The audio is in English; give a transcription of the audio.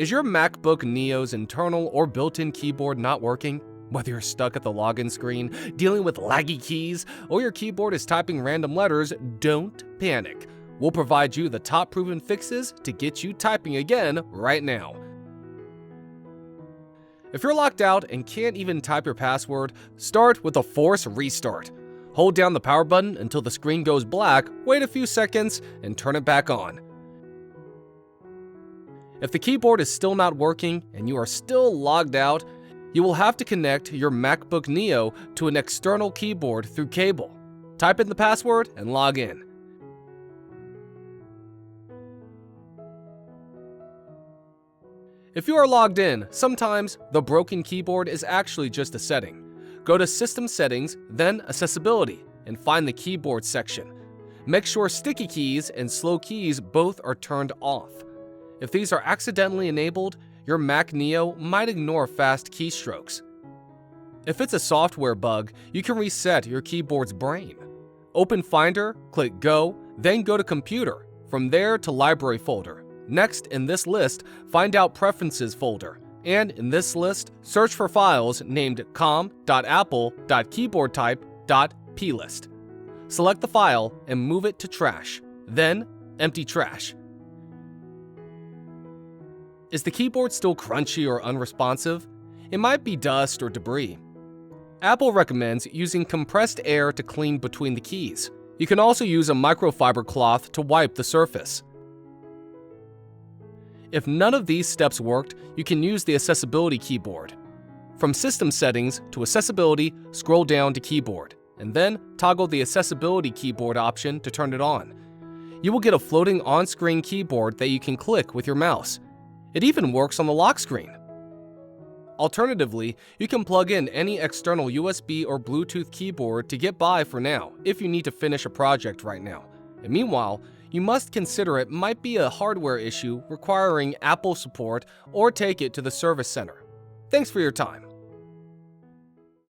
Is your MacBook Neo's internal or built-in keyboard not working? Whether you're stuck at the login screen, dealing with laggy keys, or your keyboard is typing random letters, don't panic. We'll provide you the top proven fixes to get you typing again right now. If you're locked out and can't even type your password, start with a force restart. Hold down the power button until the screen goes black, wait a few seconds, and turn it back on. If the keyboard is still not working and you are still logged out, you will have to connect your MacBook Neo to an external keyboard through cable. Type in the password and log in. If you are logged in, sometimes the broken keyboard is actually just a setting. Go to System Settings, then Accessibility, and find the Keyboard section. Make sure sticky keys and slow keys both are turned off. If these are accidentally enabled, your Mac Neo might ignore fast keystrokes. If it's a software bug, you can reset your keyboard's brain. Open Finder, click Go, then go to Computer, from there to Library folder. Next, in this list, find out Preferences folder, and in this list, search for files named com.apple.keyboardtype.plist. Select the file and move it to Trash, then Empty Trash. Is the keyboard still crunchy or unresponsive? It might be dust or debris. Apple recommends using compressed air to clean between the keys. You can also use a microfiber cloth to wipe the surface. If none of these steps worked, you can use the Accessibility keyboard. From System Settings to Accessibility, scroll down to Keyboard, and then toggle the Accessibility keyboard option to turn it on. You will get a floating on-screen keyboard that you can click with your mouse. It even works on the lock screen. Alternatively, you can plug in any external USB or Bluetooth keyboard to get by for now if you need to finish a project right now. And meanwhile, you must consider it might be a hardware issue requiring Apple support or take it to the service center. Thanks for your time.